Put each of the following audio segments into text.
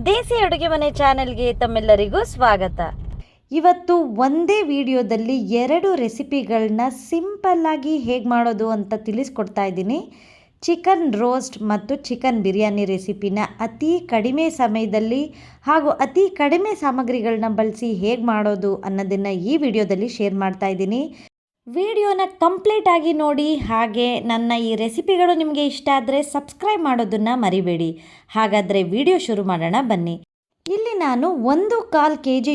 ದೇಸಿ ಅಡುಗೆ ಮನೆ ಚಾನೆಲ್ಗೆ ತಮ್ಮೆಲ್ಲರಿಗೂ ಸ್ವಾಗತ. ಇವತ್ತು ಒಂದೇ ವಿಡಿಯೋದಲ್ಲಿ 2 ರೆಸಿಪಿಗಳನ್ನ ಸಿಂಪಲ್ಲಾಗಿ ಹೇಗೆ ಮಾಡೋದು ಅಂತ ತಿಳಿಸ್ಕೊಡ್ತಾ ಇದ್ದೀನಿ. ಚಿಕನ್ ರೋಸ್ಟ್ ಮತ್ತು ಚಿಕನ್ ಬಿರಿಯಾನಿ ರೆಸಿಪಿನ ಅತಿ ಕಡಿಮೆ ಸಮಯದಲ್ಲಿ ಹಾಗೂ ಅತಿ ಕಡಿಮೆ ಸಾಮಗ್ರಿಗಳನ್ನ ಬಳಸಿ ಹೇಗೆ ಮಾಡೋದು ಅನ್ನೋದನ್ನು ಈ ವಿಡಿಯೋದಲ್ಲಿ ಶೇರ್ ಮಾಡ್ತಾ ಇದ್ದೀನಿ. ವಿಡಿಯೋನ ಕಂಪ್ಲೀಟಾಗಿ ನೋಡಿ. ಹಾಗೆ ನನ್ನ ಈ ರೆಸಿಪಿಗಳು ನಿಮಗೆ ಇಷ್ಟ ಆದರೆ ಸಬ್ಸ್ಕ್ರೈಬ್ ಮಾಡೋದನ್ನು ಮರಿಬೇಡಿ. ಹಾಗಾದರೆ ವಿಡಿಯೋ ಶುರು ಮಾಡೋಣ ಬನ್ನಿ. ಇಲ್ಲಿ ನಾನು 1/4 kg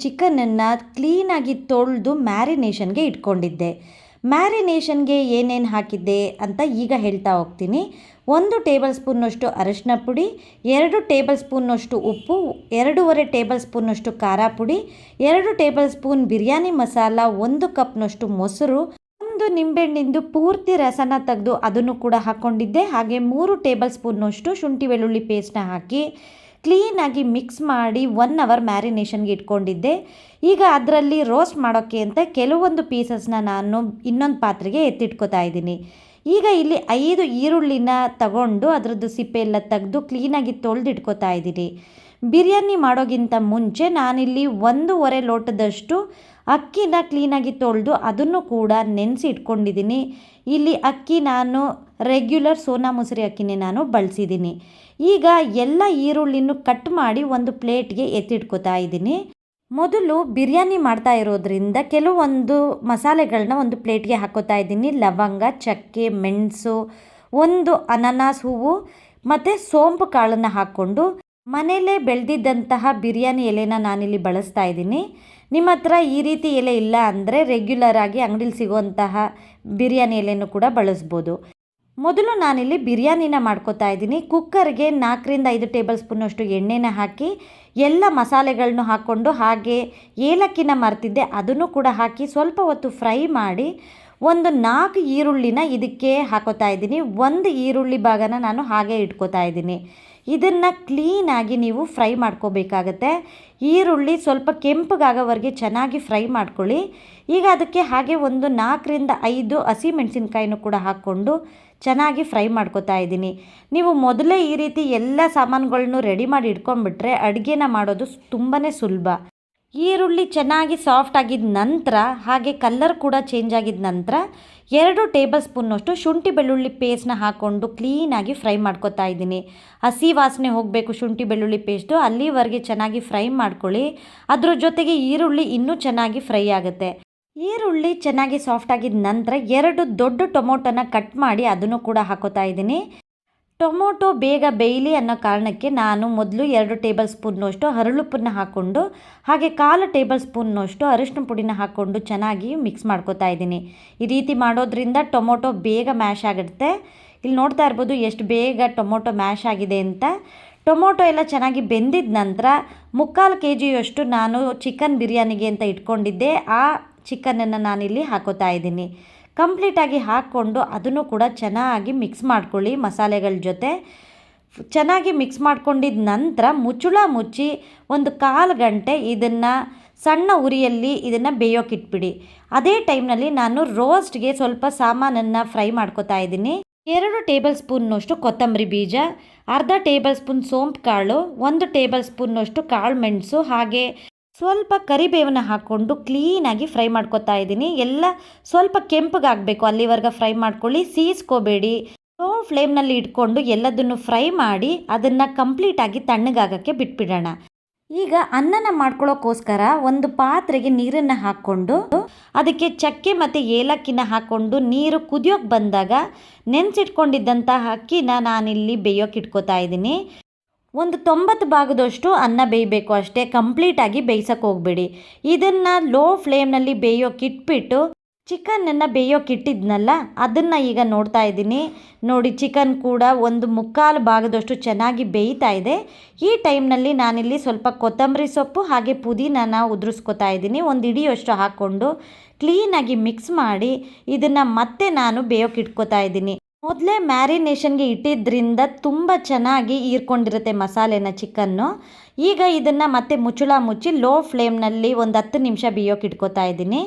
ಚಿಕನನ್ನು ಕ್ಲೀನಾಗಿ ತೊಳೆದು ಮ್ಯಾರಿನೇಷನ್ಗೆ ಇಟ್ಕೊಂಡಿದ್ದೆ. ಮ್ಯಾರಿನೇಷನ್ಗೆ ಏನೇನು ಹಾಕಿದ್ದೆ ಅಂತ ಈಗ ಹೇಳ್ತಾ ಹೋಗ್ತೀನಿ. 1 ಟೇಬಲ್ ಸ್ಪೂನ್ನಷ್ಟು ಅರಿಶಿನ ಪುಡಿ, 2 ಟೇಬಲ್ ಸ್ಪೂನ್ನಷ್ಟು ಉಪ್ಪು, 2.5 ಟೇಬಲ್ ಸ್ಪೂನ್ನಷ್ಟು ಖಾರ ಪುಡಿ, 2 ಟೇಬಲ್ ಸ್ಪೂನ್ ಬಿರಿಯಾನಿ ಮಸಾಲ, 1 ಕಪ್ನಷ್ಟು ಮೊಸರು, 1 ನಿಂಬೆಹಣ್ಣಿಂದು ಪೂರ್ತಿ ರಸನ ತೆಗೆದು ಅದನ್ನು ಕೂಡ ಹಾಕ್ಕೊಂಡಿದ್ದೆ. ಹಾಗೆ 3 ಟೇಬಲ್ ಸ್ಪೂನ್ನಷ್ಟು ಶುಂಠಿ ಬೆಳ್ಳುಳ್ಳಿ ಪೇಸ್ಟ್ನ ಹಾಕಿ ಕ್ಲೀನಾಗಿ ಮಿಕ್ಸ್ ಮಾಡಿ 1 ಅವರ್ ಮ್ಯಾರಿನೇಷನ್ಗೆ ಇಟ್ಕೊಂಡಿದ್ದೆ. ಈಗ ಅದರಲ್ಲಿ ರೋಸ್ಟ್ ಮಾಡೋಕ್ಕೆ ಅಂತ ಕೆಲವೊಂದು ಪೀಸಸ್ನ ನಾನು ಇನ್ನೊಂದು ಪಾತ್ರೆಗೆ ಎತ್ತಿಟ್ಕೊತಾ ಇದ್ದೀನಿ. ಈಗ ಇಲ್ಲಿ 5 ಈರುಳ್ಳಿನ ತಗೊಂಡು ಅದರದ್ದು ಸಿಪ್ಪೆ ಎಲ್ಲ ತೆಗೆದು ಕ್ಲೀನಾಗಿ ತೊಳೆದಿಟ್ಕೊತಾ ಇದ್ದೀನಿ. ಬಿರಿಯಾನಿ ಮಾಡೋಕ್ಕಿಂತ ಮುಂಚೆ ನಾನಿಲ್ಲಿ 1.5 ಲೋಟದಷ್ಟು ಅಕ್ಕಿನ ಕ್ಲೀನಾಗಿ ತೊಳೆದು ಅದನ್ನು ಕೂಡ ನೆನೆಸಿ ಇಟ್ಕೊಂಡಿದ್ದೀನಿ. ಇಲ್ಲಿ ಅಕ್ಕಿ ನಾನು ರೆಗ್ಯುಲರ್ ಸೋನಾ ಮಸೂರಿ ಅಕ್ಕಿನೇ ನಾನು ಬಳಸಿದ್ದೀನಿ. ಈಗ ಎಲ್ಲ ಈರುಳ್ಳಿನೂ ಕಟ್ ಮಾಡಿ ಒಂದು ಪ್ಲೇಟ್ಗೆ ಎತ್ತಿಟ್ಕೊತಾ ಇದ್ದೀನಿ. ಮೊದಲು ಬಿರಿಯಾನಿ ಮಾಡ್ತಾ ಇರೋದ್ರಿಂದ ಕೆಲವೊಂದು ಮಸಾಲೆಗಳನ್ನ ಒಂದು ಪ್ಲೇಟ್ಗೆ ಹಾಕೋತಾ ಇದ್ದೀನಿ. ಲವಂಗ, ಚಕ್ಕೆ, ಮೆಣಸು, 1 ಅನಾನಸ್ ಹೂವು ಮತ್ತು ಸೋಂಪು ಕಾಳನ್ನು ಹಾಕ್ಕೊಂಡು ಮನೆಯಲ್ಲೇ ಬೆಳೆದಿದ್ದಂತಹ ಬಿರಿಯಾನಿ ಎಲೆನ ನಾನಿಲ್ಲಿ ಬಳಸ್ತಾ ಇದ್ದೀನಿ. ನಿಮ್ಮ ಹತ್ರ ಈ ರೀತಿ ಎಲೆ ಇಲ್ಲ ಅಂದರೆ ರೆಗ್ಯುಲರ್ ಆಗಿ ಅಂಗಡಿಲಿ ಸಿಗುವಂತಹ ಬಿರಿಯಾನಿ ಎಲೆನೂ ಕೂಡ ಬಳಸ್ಬೋದು. ಮೊದಲು ನಾನಿಲ್ಲಿ ಬಿರಿಯಾನಿನ ಮಾಡ್ಕೋತಾ ಇದ್ದೀನಿ. ಕುಕ್ಕರ್ಗೆ 4-5 ಟೇಬಲ್ ಸ್ಪೂನಷ್ಟು ಎಣ್ಣೆನ ಹಾಕಿ ಎಲ್ಲ ಮಸಾಲೆಗಳನ್ನು ಹಾಕ್ಕೊಂಡು ಹಾಗೆ ಏಲಕ್ಕಿನ ಮರ್ತಿದ್ದೆ ಅದನ್ನು ಕೂಡ ಹಾಕಿ ಸ್ವಲ್ಪ ಹೊತ್ತು ಫ್ರೈ ಮಾಡಿ 4 ಈರುಳ್ಳಿನ ಇದಕ್ಕೆ ಹಾಕೋತಾ ಇದ್ದೀನಿ. 1 ಈರುಳ್ಳಿ ಭಾಗನ ನಾನು ಹಾಗೆ ಇಟ್ಕೋತಾ ಇದ್ದೀನಿ. ಇದನ್ನು ಕ್ಲೀನಾಗಿ ನೀವು ಫ್ರೈ ಮಾಡ್ಕೋಬೇಕಾಗತ್ತೆ. ಈರುಳ್ಳಿ ಸ್ವಲ್ಪ ಕೆಂಪಗಾಗೋವರೆಗೆ ಚೆನ್ನಾಗಿ ಫ್ರೈ ಮಾಡ್ಕೊಳ್ಳಿ. ಈಗ ಅದಕ್ಕೆ ಹಾಗೆ 4-5 ಹಸಿಮೆಣಸಿನ್ಕಾಯಿನೂ ಕೂಡ ಹಾಕ್ಕೊಂಡು ಚೆನ್ನಾಗಿ ಫ್ರೈ ಮಾಡ್ಕೋತಾ ಇದ್ದೀನಿ. ನೀವು ಮೊದಲೇ ಈ ರೀತಿ ಎಲ್ಲ ಸಾಮಾನುಗಳನ್ನು ರೆಡಿ ಮಾಡಿ ಇಟ್ಕೊಂಡ್ಬಿಟ್ರೆ ಅಡುಗೆನ ಮಾಡೋದು ತುಂಬಾ ಸುಲಭ. ಈರುಳ್ಳಿ ಚೆನ್ನಾಗಿ ಸಾಫ್ಟ್ ಆಗಿದ ನಂತರ ಹಾಗೆ ಕಲರ್ ಕೂಡ ಚೇಂಜ್ ಆಗಿದ ನಂತರ 2 ಟೇಬಲ್ ಸ್ಪೂನ್ನಷ್ಟು ಶುಂಠಿ ಬೆಳ್ಳುಳ್ಳಿ ಪೇಸ್ಟ್ನ ಹಾಕ್ಕೊಂಡು ಕ್ಲೀನಾಗಿ ಫ್ರೈ ಮಾಡ್ಕೊತಾ ಇದ್ದೀನಿ. ಹಸಿ ವಾಸನೆ ಹೋಗಬೇಕು ಶುಂಠಿ ಬೆಳ್ಳುಳ್ಳಿ ಪೇಸ್ಟು, ಅಲ್ಲಿವರೆಗೆ ಚೆನ್ನಾಗಿ ಫ್ರೈ ಮಾಡ್ಕೊಳ್ಳಿ. ಅದ್ರ ಜೊತೆಗೆ ಈರುಳ್ಳಿ ಇನ್ನೂ ಚೆನ್ನಾಗಿ ಫ್ರೈ ಆಗುತ್ತೆ. ಈರುಳ್ಳಿ ಚೆನ್ನಾಗಿ ಸಾಫ್ಟ್ ಆಗಿದ ನಂತರ 2 ದೊಡ್ಡ ಟೊಮೊಟೊನ ಕಟ್ ಮಾಡಿ ಅದನ್ನು ಕೂಡ ಹಾಕೋತಾ ಇದ್ದೀನಿ. ಟೊಮೊಟೊ ಬೇಗ ಬೇಯಲಿ ಅನ್ನೋ ಕಾರಣಕ್ಕೆ ನಾನು ಮೊದಲು 2 ಟೇಬಲ್ ಸ್ಪೂನ್ನಷ್ಟು ಹರಳುಪ್ಪನ್ನು ಹಾಕ್ಕೊಂಡು ಹಾಗೆ 1/4 ಟೇಬಲ್ ಸ್ಪೂನ್ನಷ್ಟು ಅರಿಶಿನ ಪುಡಿನ ಹಾಕ್ಕೊಂಡು ಚೆನ್ನಾಗಿ ಮಿಕ್ಸ್ ಮಾಡ್ಕೋತಾ ಇದ್ದೀನಿ. ಈ ರೀತಿ ಮಾಡೋದ್ರಿಂದ ಟೊಮೊಟೊ ಬೇಗ ಮ್ಯಾಶ್ ಆಗುತ್ತೆ. ಇಲ್ಲಿ ನೋಡ್ತಾ ಇರ್ಬೋದು ಎಷ್ಟು ಬೇಗ ಟೊಮೊಟೊ ಮ್ಯಾಶ್ ಆಗಿದೆ ಅಂತ. ಟೊಮೊಟೊ ಎಲ್ಲ ಚೆನ್ನಾಗಿ ಬೆಂದಿದ ನಂತರ 3/4 kg ನಾನು ಚಿಕನ್ ಬಿರಿಯಾನಿಗೆ ಅಂತ ಇಟ್ಕೊಂಡಿದ್ದೆ. ಆ ಚಿಕನನ್ನು ನಾನಿಲ್ಲಿ ಹಾಕೋತಾ ಇದ್ದೀನಿ. ಕಂಪ್ಲೀಟಾಗಿ ಹಾಕ್ಕೊಂಡು ಅದನ್ನು ಕೂಡ ಚೆನ್ನಾಗಿ ಮಿಕ್ಸ್ ಮಾಡ್ಕೊಳ್ಳಿ. ಮಸಾಲೆಗಳ ಜೊತೆ ಚೆನ್ನಾಗಿ ಮಿಕ್ಸ್ ಮಾಡ್ಕೊಂಡಿದ್ದ ನಂತರ ಮುಚ್ಚಳ ಮುಚ್ಚಿ 1/4 ಗಂಟೆ ಇದನ್ನು ಸಣ್ಣ ಉರಿಯಲ್ಲಿ ಇದನ್ನು ಬೇಯೋಕ್ಕಿಟ್ಬಿಡಿ. ಅದೇ ಟೈಮ್ನಲ್ಲಿ ನಾನು ರೋಸ್ಟ್ಗೆ ಸ್ವಲ್ಪ ಸಾಮಾನನ್ನು ಫ್ರೈ ಮಾಡ್ಕೋತಾ ಇದ್ದೀನಿ. 2 ಟೇಬಲ್ ಸ್ಪೂನ್ನಷ್ಟು ಕೊತ್ತಂಬರಿ ಬೀಜ, ಅರ್ಧ ಟೇಬಲ್ ಸ್ಪೂನ್ ಸೋಂಪು ಕಾಳು, 1 ಟೇಬಲ್ ಸ್ಪೂನ್ನಷ್ಟು ಕಾಳು ಮೆಣಸು ಹಾಗೆ ಸ್ವಲ್ಪ ಕರಿಬೇವನ್ನ ಹಾಕ್ಕೊಂಡು ಕ್ಲೀನಾಗಿ ಫ್ರೈ ಮಾಡ್ಕೊತಾ ಇದ್ದೀನಿ. ಎಲ್ಲ ಸ್ವಲ್ಪ ಕೆಂಪಗಾಗಬೇಕು ಅಲ್ಲಿವರೆಗೆ ಫ್ರೈ ಮಾಡ್ಕೊಳ್ಳಿ, ಸೀಸ್ಕೋಬೇಡಿ. ಲೋ ಫ್ಲೇಮ್ನಲ್ಲಿ ಇಟ್ಕೊಂಡು ಎಲ್ಲದನ್ನು ಫ್ರೈ ಮಾಡಿ ಅದನ್ನು ಕಂಪ್ಲೀಟಾಗಿ ತಣ್ಣಗಾಗಕ್ಕೆ ಬಿಟ್ಬಿಡೋಣ. ಈಗ ಅನ್ನನ ಮಾಡ್ಕೊಳ್ಳೋಕ್ಕೋಸ್ಕರ ಒಂದು ಪಾತ್ರೆಗೆ ನೀರನ್ನು ಹಾಕ್ಕೊಂಡು ಅದಕ್ಕೆ ಚಕ್ಕೆ ಮತ್ತು ಏಲಕ್ಕಿನ ಹಾಕ್ಕೊಂಡು ನೀರು ಕುದಿಯೋಕ್ಕೆ ಬಂದಾಗ ನೆನೆಸಿಟ್ಕೊಂಡಿದ್ದಂತಹ ಅಕ್ಕಿನ ನಾನಿಲ್ಲಿ ಬೇಯೋಕೆ ಇಟ್ಕೋತಾ ಇದ್ದೀನಿ. 90 ಭಾಗದಷ್ಟು ಅನ್ನ ಬೇಯಬೇಕು ಅಷ್ಟೇ, ಕಂಪ್ಲೀಟಾಗಿ ಬೇಯಿಸೋಕೆ ಹೋಗಬೇಡಿ. ಇದನ್ನು ಲೋ ಫ್ಲೇಮ್ನಲ್ಲಿ ಬೇಯೋಕೆ ಇಟ್ಬಿಟ್ಟು ಚಿಕನನ್ನು ಬೇಯೋಕೆ ಇಟ್ಟಿದ್ನಲ್ಲ ಅದನ್ನು ಈಗ ನೋಡ್ತಾ ಇದ್ದೀನಿ. ನೋಡಿ ಚಿಕನ್ ಕೂಡ 1/4 ಭಾಗದಷ್ಟು ಚೆನ್ನಾಗಿ ಬೇಯ್ತಾ ಇದೆ. ಈ ಟೈಮ್ನಲ್ಲಿ ನಾನಿಲ್ಲಿ ಸ್ವಲ್ಪ ಕೊತ್ತಂಬರಿ ಸೊಪ್ಪು ಹಾಗೆ ಪುದೀನನ ಉದುರಿಸ್ಕೊತಾ ಇದ್ದೀನಿ. 1 ಹಿಡಿಯಷ್ಟು ಹಾಕ್ಕೊಂಡು ಕ್ಲೀನಾಗಿ ಮಿಕ್ಸ್ ಮಾಡಿ ಇದನ್ನು ಮತ್ತೆ ನಾನು ಬೇಯೋಕೆ ಇಟ್ಕೋತಾ ಇದ್ದೀನಿ. ಮೊದಲೇ ಮ್ಯಾರಿನೇಷನ್ಗೆ ಇಟ್ಟಿದ್ದರಿಂದ ತುಂಬ ಚೆನ್ನಾಗಿ ಹೀರ್ಕೊಂಡಿರುತ್ತೆ ಮಸಾಲೆನ ಚಿಕನ್ನು. ಈಗ ಇದನ್ನು ಮತ್ತೆ ಮುಚ್ಚಳ ಮುಚ್ಚಿ ಲೋ ಫ್ಲೇಮ್ನಲ್ಲಿ 10 ನಿಮಿಷ ಬೇಯೋಕೆ ಇಟ್ಕೋತಾ ಇದ್ದೀನಿ.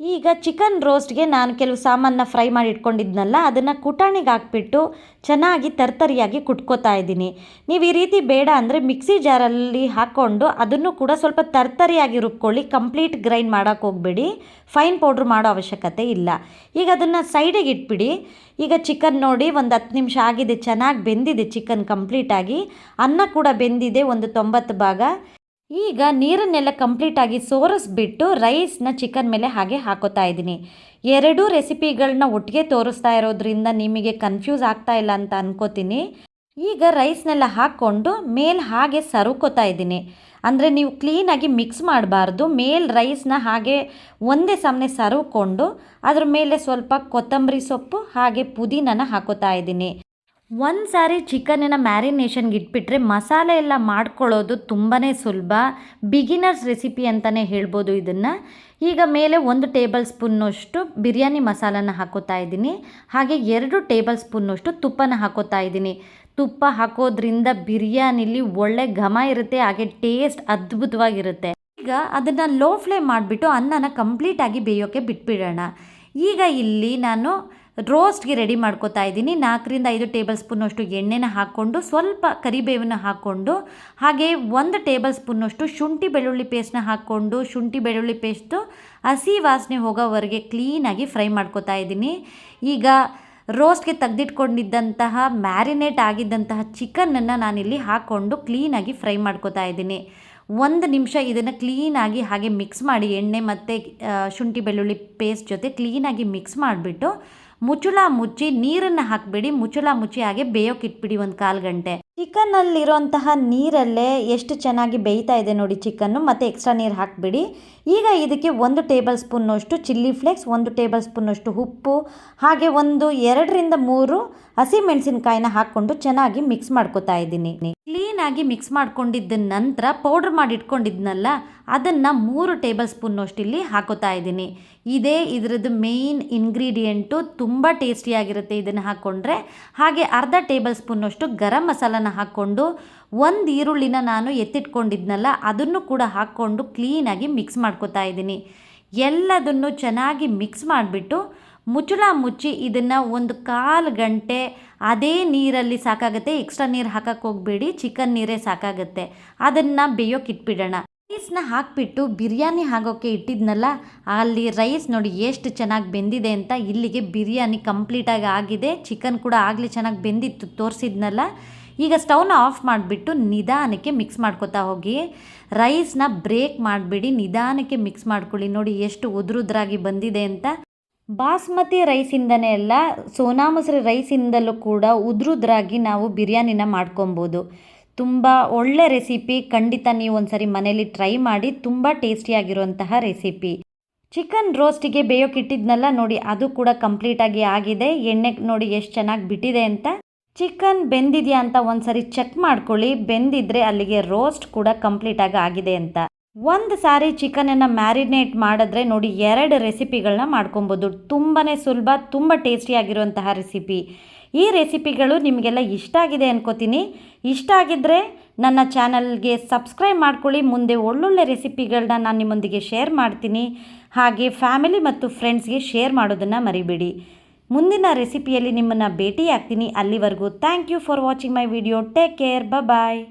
ಈಗ ಚಿಕನ್ ರೋಸ್ಟ್ಗೆ ನಾನು ಕೆಲವು ಸಾಮಾನನ್ನ ಫ್ರೈ ಮಾಡಿ ಇಟ್ಕೊಂಡಿದ್ನಲ್ಲ, ಅದನ್ನು ಕುಟಾಣಿಗೆ ಹಾಕ್ಬಿಟ್ಟು ಚೆನ್ನಾಗಿ ತರ್ತರಿಯಾಗಿ ಕುಟ್ಕೋತಾ ಇದ್ದೀನಿ. ನೀವು ಈ ರೀತಿ ಬೇಡ ಅಂದರೆ ಮಿಕ್ಸಿ ಜಾರಲ್ಲಿ ಹಾಕ್ಕೊಂಡು ಅದನ್ನು ಕೂಡ ಸ್ವಲ್ಪ ತರ್ತರಿಯಾಗಿ ರುಬ್ಕೊಳ್ಳಿ. ಕಂಪ್ಲೀಟ್ ಗ್ರೈಂಡ್ ಮಾಡೋಕ್ಕೆ ಹೋಗಬೇಡಿ, ಫೈನ್ ಪೌಡ್ರ್ ಮಾಡೋ ಅವಶ್ಯಕತೆ ಇಲ್ಲ. ಈಗ ಅದನ್ನು ಸೈಡಿಗೆ ಇಟ್ಬಿಡಿ. ಈಗ ಚಿಕನ್ ನೋಡಿ ಒಂದು 10 ನಿಮಿಷ ಆಗಿದೆ, ಚೆನ್ನಾಗಿ ಬೆಂದಿದೆ ಚಿಕನ್ ಕಂಪ್ಲೀಟಾಗಿ. ಅನ್ನ ಕೂಡ ಬೆಂದಿದೆ ಒಂದು 90 ಭಾಗ. ಈಗ ನೀರನ್ನೆಲ್ಲ ಕಂಪ್ಲೀಟಾಗಿ ಸೋರಿಸ್ಬಿಟ್ಟು ರೈಸ್ನ ಚಿಕನ್ ಮೇಲೆ ಹಾಗೆ ಹಾಕೋತಾ ಇದ್ದೀನಿ. ಎರಡೂ ರೆಸಿಪಿಗಳನ್ನ ಒಟ್ಟಿಗೆ ತೋರಿಸ್ತಾ ಇರೋದ್ರಿಂದ ನಿಮಗೆ ಕನ್ಫ್ಯೂಸ್ ಆಗ್ತಾ ಇಲ್ಲ ಅಂತ ಅನ್ಕೋತೀನಿ. ಈಗ ರೈಸ್ನೆಲ್ಲ ಹಾಕ್ಕೊಂಡು ಮೇಲೆ ಹಾಗೆ ಸರುಕೋತಾ ಇದ್ದೀನಿ. ಅಂದರೆ ನೀವು ಕ್ಲೀನಾಗಿ ಮಿಕ್ಸ್ ಮಾಡಬಾರ್ದು. ಮೇಲೆ ರೈಸ್ನ ಹಾಗೆ ಒಂದೇ ಸಮನೆ ಸರುಕೊಂಡು ಅದ್ರ ಮೇಲೆ ಸ್ವಲ್ಪ ಕೊತ್ತಂಬರಿ ಸೊಪ್ಪು ಹಾಗೆ ಪುದೀನನ ಹಾಕೋತಾ ಇದ್ದೀನಿ. ಒಂದು ಸಾರಿ ಚಿಕನನ್ನು ಮ್ಯಾರಿನೇಷನ್ಗೆ ಇಟ್ಬಿಟ್ರೆ ಮಸಾಲೆ ಎಲ್ಲ ಮಾಡ್ಕೊಳ್ಳೋದು ತುಂಬಾ ಸುಲಭ. ಬಿಗಿನರ್ಸ್ ರೆಸಿಪಿ ಅಂತಲೇ ಹೇಳ್ಬೋದು ಇದನ್ನು. ಈಗ ಮೇಲೆ 1 ಟೇಬಲ್ ಸ್ಪೂನ್ನಷ್ಟು ಬಿರಿಯಾನಿ ಮಸಾಲನ ಹಾಕೋತಾ ಇದ್ದೀನಿ. ಹಾಗೆ 2 ಟೇಬಲ್ ಸ್ಪೂನ್ನಷ್ಟು ತುಪ್ಪನ ಹಾಕೋತಾ ಇದ್ದೀನಿ. ತುಪ್ಪ ಹಾಕೋದ್ರಿಂದ ಬಿರಿಯಾನಿಲಿ ಒಳ್ಳೆ ಘಮ ಇರುತ್ತೆ, ಹಾಗೆ ಟೇಸ್ಟ್ ಅದ್ಭುತವಾಗಿರುತ್ತೆ. ಈಗ ಅದನ್ನು ಲೋ ಫ್ಲೇಮ್ ಮಾಡಿಬಿಟ್ಟು ಅನ್ನನ ಕಂಪ್ಲೀಟಾಗಿ ಬೇಯೋಕ್ಕೆ ಬಿಟ್ಬಿಡೋಣ. ಈಗ ಇಲ್ಲಿ ನಾನು ರೋಸ್ಟ್ಗೆ ರೆಡಿ ಮಾಡ್ಕೋತಾ ಇದ್ದೀನಿ. 4ರಿಂದ 5 ಟೇಬಲ್ ಸ್ಪೂನಷ್ಟು ಎಣ್ಣೆನ ಹಾಕ್ಕೊಂಡು ಸ್ವಲ್ಪ ಕರಿಬೇವನ್ನು ಹಾಕ್ಕೊಂಡು ಹಾಗೆ 1 ಟೇಬಲ್ ಸ್ಪೂನಷ್ಟು ಶುಂಠಿ ಬೆಳ್ಳುಳ್ಳಿ ಪೇಸ್ಟ್ನ ಹಾಕ್ಕೊಂಡು ಶುಂಠಿ ಬೆಳ್ಳುಳ್ಳಿ ಪೇಸ್ಟು ಹಸಿ ವಾಸನೆ ಹೋಗೋವರೆಗೆ ಕ್ಲೀನಾಗಿ ಫ್ರೈ ಮಾಡ್ಕೋತಾ ಇದ್ದೀನಿ. ಈಗ ರೋಸ್ಟ್ಗೆ ತೆಗೆದಿಟ್ಕೊಂಡಿದ್ದಂತಹ ಮ್ಯಾರಿನೇಟ್ ಆಗಿದ್ದಂತಹ ಚಿಕನನ್ನು ನಾನಿಲ್ಲಿ ಹಾಕ್ಕೊಂಡು ಕ್ಲೀನಾಗಿ ಫ್ರೈ ಮಾಡ್ಕೋತಾ ಇದ್ದೀನಿ. 1 ನಿಮಿಷ ಇದನ್ನು ಕ್ಲೀನಾಗಿ ಹಾಗೆ ಮಿಕ್ಸ್ ಮಾಡಿ, ಎಣ್ಣೆ ಮತ್ತು ಶುಂಠಿ ಬೆಳ್ಳುಳ್ಳಿ ಪೇಸ್ಟ್ ಜೊತೆ ಕ್ಲೀನಾಗಿ ಮಿಕ್ಸ್ ಮಾಡಿಬಿಟ್ಟು ಮುಚ್ಚಳ ಮುಚ್ಚಿ, ನೀರನ್ನು ಹಾಕಬೇಡಿ, ಮುಚ್ಚಳ ಮುಚ್ಚಿ ಹಾಗೆ ಬೇಯೋಕೆ ಇಟ್ಬಿಡಿ 1/4 ಗಂಟೆ. ಚಿಕನ್ನಲ್ಲಿರೋಂತಹ ನೀರಲ್ಲೇ ಎಷ್ಟು ಚೆನ್ನಾಗಿ ಬೇಯ್ತಾ ಇದೆ ನೋಡಿ ಚಿಕನ್ನು, ಮತ್ತು ಎಕ್ಸ್ಟ್ರಾ ನೀರು ಹಾಕಬೇಡಿ. ಈಗ ಇದಕ್ಕೆ 1 ಟೇಬಲ್ ಸ್ಪೂನ್ನಷ್ಟು ಚಿಲ್ಲಿ ಫ್ಲೇಕ್ಸ್, 1 ಟೇಬಲ್ ಸ್ಪೂನ್ನಷ್ಟು ಉಪ್ಪು ಹಾಗೆ 2ರಿಂದ 3 ಹಸಿಮೆಣಸಿನ್ಕಾಯಿನ ಹಾಕ್ಕೊಂಡು ಚೆನ್ನಾಗಿ ಮಿಕ್ಸ್ ಮಾಡ್ಕೋತಾ ಇದ್ದೀನಿ. ಕ್ಲೀನಾಗಿ ಮಿಕ್ಸ್ ಮಾಡ್ಕೊಂಡಿದ್ದ ನಂತರ ಪೌಡ್ರ್ ಮಾಡಿ ಇಟ್ಕೊಂಡಿದ್ನಲ್ಲ ಅದನ್ನು 3 ಟೇಬಲ್ ಸ್ಪೂನ್ನಷ್ಟು ಇಲ್ಲಿ ಹಾಕೋತಾ ಇದ್ದೀನಿ. ಇದೇ ಇದರದ್ದು ಮೇಯ್ನ್ ಇಂಗ್ರೀಡಿಯೆಂಟು, ತುಂಬ ಟೇಸ್ಟಿಯಾಗಿರುತ್ತೆ ಇದನ್ನು ಹಾಕ್ಕೊಂಡ್ರೆ. ಹಾಗೆ ಅರ್ಧ ಟೇಬಲ್ ಸ್ಪೂನ್ನಷ್ಟು ಗರಂ ಮಸಾಲನ ಹಾಕ್ಕೊಂಡು 1 ಈರುಳ್ಳಿನ ನಾನು ಎತ್ತಿಟ್ಕೊಂಡಿದ್ನಲ್ಲ ಅದನ್ನು ಕೂಡ ಹಾಕ್ಕೊಂಡು ಕ್ಲೀನಾಗಿ ಮಿಕ್ಸ್ ಮಾಡ್ಕೋತಾ ಇದ್ದೀನಿ. ಎಲ್ಲದನ್ನು ಚೆನ್ನಾಗಿ ಮಿಕ್ಸ್ ಮಾಡಿಬಿಟ್ಟು ಮುಚ್ಚಳ ಮುಚ್ಚಿ ಇದನ್ನು 1/4 ಗಂಟೆ ಅದೇ ನೀರಲ್ಲಿ ಸಾಕಾಗುತ್ತೆ. ಎಕ್ಸ್ಟ್ರಾ ನೀರು ಹಾಕಕ್ಕೆ ಹೋಗಬೇಡಿ, ಚಿಕನ್ ನೀರೇ ಸಾಕಾಗುತ್ತೆ. ಅದನ್ನು ಬೇಯೋಕೆ ಇಟ್ಬಿಡೋಣ. ರೈಸ್ನ ಹಾಕಿಬಿಟ್ಟು ಬಿರಿಯಾನಿ ಆಗೋಕ್ಕೆ ಇಟ್ಟಿದ್ನಲ್ಲ, ಅಲ್ಲಿ ರೈಸ್ ನೋಡಿ ಎಷ್ಟು ಚೆನ್ನಾಗಿ ಬೆಂದಿದೆ ಅಂತ. ಇಲ್ಲಿಗೆ ಬಿರಿಯಾನಿ ಕಂಪ್ಲೀಟಾಗಿ ಆಗಿದೆ. ಚಿಕನ್ ಕೂಡ ಆಗಲಿ ಚೆನ್ನಾಗಿ ಬೆಂದಿತ್ತು, ತೋರಿಸಿದ್ನಲ್ಲ. ಈಗ ಸ್ಟವ್ನ ಆಫ್ ಮಾಡಿಬಿಟ್ಟು ನಿಧಾನಕ್ಕೆ ಮಿಕ್ಸ್ ಮಾಡ್ಕೋತಾ ಹೋಗಿ. ರೈಸ್ನ ಬ್ರೇಕ್ ಮಾಡಿಬಿಡಿ, ನಿಧಾನಕ್ಕೆ ಮಿಕ್ಸ್ ಮಾಡ್ಕೊಳ್ಳಿ. ನೋಡಿ ಎಷ್ಟು ಉದುರುದ್ರಾಗಿ ಬಂದಿದೆ ಅಂತ. ಬಾಸ್ಮತಿ ರೈಸಿಂದನೇ ಅಲ್ಲ, ಸೋನಾ ಮಸೂರಿ ರೈಸಿಂದಲೂ ಕೂಡ ಉದುರುದ್ರಾಗಿ ನಾವು ಬಿರಿಯಾನಿನ ಮಾಡ್ಕೊಬೋದು. ತುಂಬ ಒಳ್ಳೆ ರೆಸಿಪಿ, ಖಂಡಿತ ನೀವು ಒಂದ್ಸರಿ ಮನೇಲಿ ಟ್ರೈ ಮಾಡಿ. ತುಂಬ ಟೇಸ್ಟಿಯಾಗಿರುವಂತಹ ರೆಸಿಪಿ. ಚಿಕನ್ ರೋಸ್ಟಿಗೆ ಬೇಯೋಕೆ ಇಟ್ಟಿದ್ನಲ್ಲ ನೋಡಿ, ಅದು ಕೂಡ ಕಂಪ್ಲೀಟಾಗಿ ಆಗಿದೆ. ಎಣ್ಣೆ ನೋಡಿ ಎಷ್ಟು ಚೆನ್ನಾಗಿ ಬಿಟ್ಟಿದೆ ಅಂತ. ಚಿಕನ್ ಬೆಂದಿದೆಯಾ ಅಂತ ಒಂದ್ಸರಿ ಚೆಕ್ ಮಾಡ್ಕೊಳ್ಳಿ. ಬೆಂದಿದ್ರೆ ಅಲ್ಲಿಗೆ ರೋಸ್ಟ್ ಕೂಡ ಕಂಪ್ಲೀಟಾಗಿ ಆಗಿದೆ ಅಂತ. 1 ಸಾರಿ ಚಿಕನನ್ನು ಮ್ಯಾರಿನೇಟ್ ಮಾಡಿದ್ರೆ ನೋಡಿ 2 ರೆಸಿಪಿಗಳನ್ನ ಮಾಡ್ಕೊಬೋದು. ತುಂಬಾ ಸುಲಭ, ತುಂಬ ಟೇಸ್ಟಿಯಾಗಿರುವಂತಹ ರೆಸಿಪಿ. ಈ ರೆಸಿಪಿಗಳು ನಿಮಗೆಲ್ಲ ಇಷ್ಟ ಆಗಿದೆ ಅನ್ಕೋತೀನಿ. ಇಷ್ಟ ಆಗಿದ್ದರೆ ನನ್ನ ಚಾನಲ್ಗೆ ಸಬ್ಸ್ಕ್ರೈಬ್ ಮಾಡ್ಕೊಳ್ಳಿ. ಮುಂದೆ ಒಳ್ಳೊಳ್ಳೆ ರೆಸಿಪಿಗಳನ್ನ ನಾನು ನಿಮ್ಮೊಂದಿಗೆ ಶೇರ್ ಮಾಡ್ತೀನಿ. ಹಾಗೆ ಫ್ಯಾಮಿಲಿ ಮತ್ತು ಫ್ರೆಂಡ್ಸ್ಗೆ ಶೇರ್ ಮಾಡೋದನ್ನು ಮರಿಬೇಡಿ. ಮುಂದಿನ ರೆಸಿಪಿಯಲ್ಲಿ ನಿಮ್ಮನ್ನು ಭೇಟಿ ಆಗ್ತೀನಿ. ಅಲ್ಲಿವರೆಗೂ thank you for watching my video. Take care, bye.